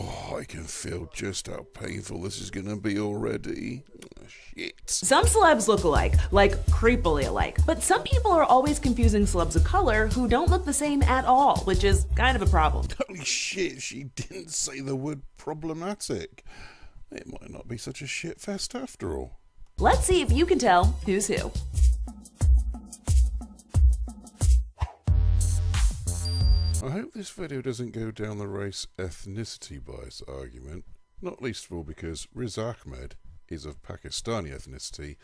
Oh, I can feel just how painful this is gonna be already. Shit. Some celebs look alike, like creepily alike, but some people are always confusing celebs of color who don't look the same at all, which is kind of a problem. Holy shit, she didn't say the word problematic. It might not be such a shit fest after all. Let's see if you can tell who's who. I hope this video doesn't go down the race ethnicity bias argument, not least of all because Riz Ahmed is of Pakistani ethnicity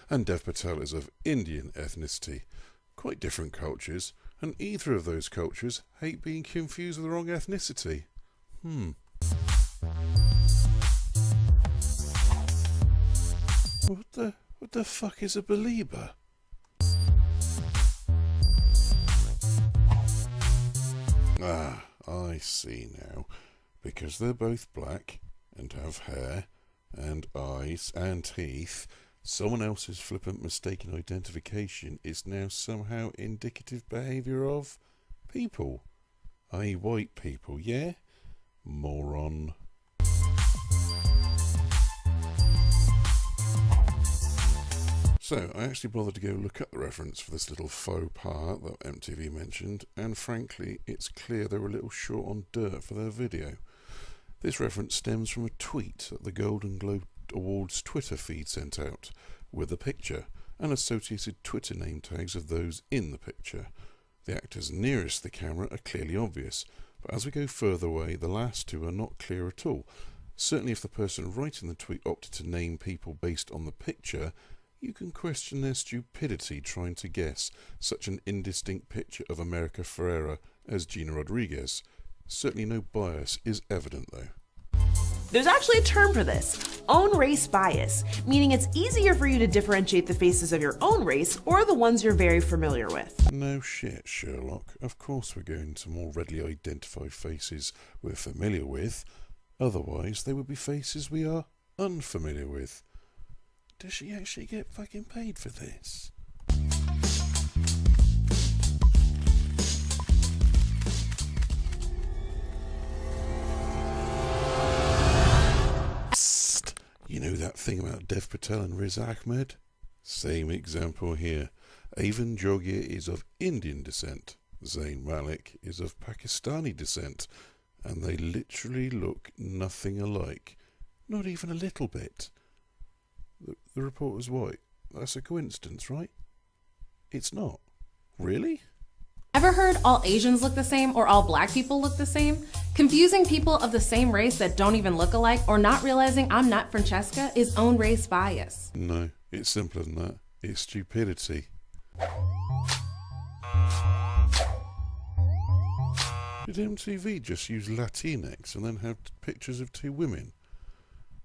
and Dev Patel is of Indian ethnicity. Quite different cultures, and either of those cultures hate being confused with the wrong ethnicity. What the fuck is a belieber? Ah, I see now. Because they're both black and have hair and eyes and teeth, someone else's flippant mistaken identification is now somehow indicative behaviour of people, i.e. white people, yeah? Moron. So, I actually bothered to go look at the reference for this little faux pas that MTV mentioned, and frankly, it's clear they were a little short on dirt for their video. This reference stems from a tweet that the Golden Globe Awards Twitter feed sent out, with a picture, and associated Twitter name tags of those in the picture. The actors nearest the camera are clearly obvious, but as we go further away, the last two are not clear at all. Certainly if the person writing the tweet opted to name people based on the picture, you can question their stupidity trying to guess such an indistinct picture of America Ferrera as Gina Rodriguez. Certainly no bias is evident though. There's actually a term for this, own race bias, meaning it's easier for you to differentiate the faces of your own race or the ones you're very familiar with. No shit, Sherlock. Of course we're going to more readily identify faces we're familiar with. Otherwise they would be faces we are unfamiliar with. Does she actually get fucking paid for this? Psst. You know that thing about Dev Patel and Riz Ahmed? Same example here. Avon Jogia is of Indian descent. Zayn Malik is of Pakistani descent. And they literally look nothing alike. Not even a little bit. The reporter's white. That's a coincidence, right? It's not. Really? Ever heard all Asians look the same or all black people look the same? Confusing people of the same race that don't even look alike or not realizing I'm not Franchesca is own race bias. No, it's simpler than that. It's stupidity. Did MTV just use Latinx and then have pictures of two women?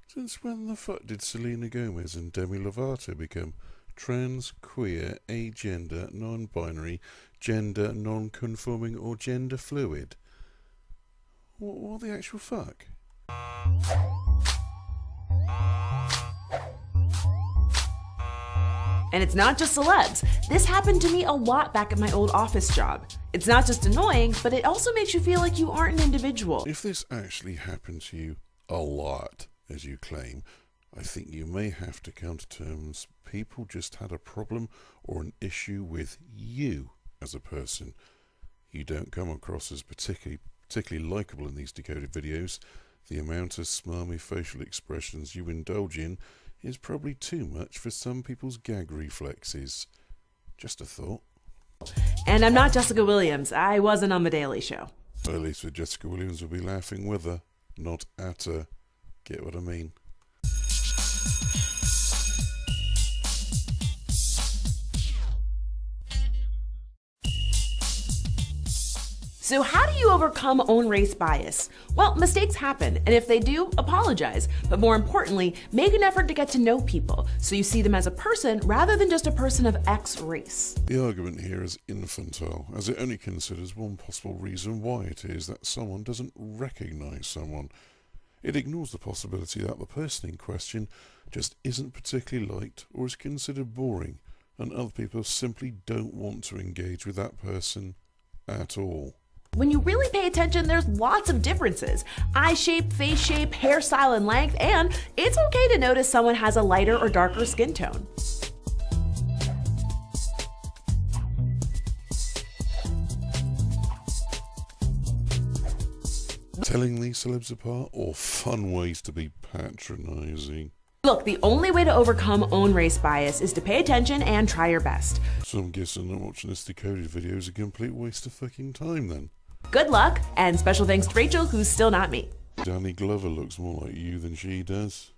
Since when the fuck did Selena Gomez and Demi Lovato become trans, queer, agender, non-binary, gender non-conforming or gender fluid? What the actual fuck? And it's not just celebs. This happened to me a lot back at my old office job. It's not just annoying, but it also makes you feel like you aren't an individual. If this actually happened to you a lot, as you claim, I think you may have to come to terms people just had a problem or an issue with you as a person. You don't come across as particularly likeable in these decoded videos. The amount of smarmy facial expressions you indulge in is probably too much for some people's gag reflexes. Just a thought. And I'm not Jessica Williams. I wasn't on The Daily Show. At least with Jessica Williams will be laughing with her, not at her. Get what I mean? So how do you overcome own race bias? Well, mistakes happen, and if they do, apologize. But more importantly, make an effort to get to know people, so you see them as a person rather than just a person of X race. The argument here is infantile, as it only considers one possible reason why it is that someone doesn't recognise someone. It ignores the possibility that the person in question just isn't particularly liked or is considered boring, and other people simply don't want to engage with that person at all. When you really pay attention, there's lots of differences. Eye shape, face shape, hairstyle and length, and it's okay to notice someone has a lighter or darker skin tone. Telling these celebs apart, or fun ways to be patronising? Look, the only way to overcome own race bias is to pay attention and try your best. So I'm guessing that watching this Decoded video is a complete waste of fucking time then. Good luck, and special thanks to Rachel, who's still not me. Danny Glover looks more like you than she does.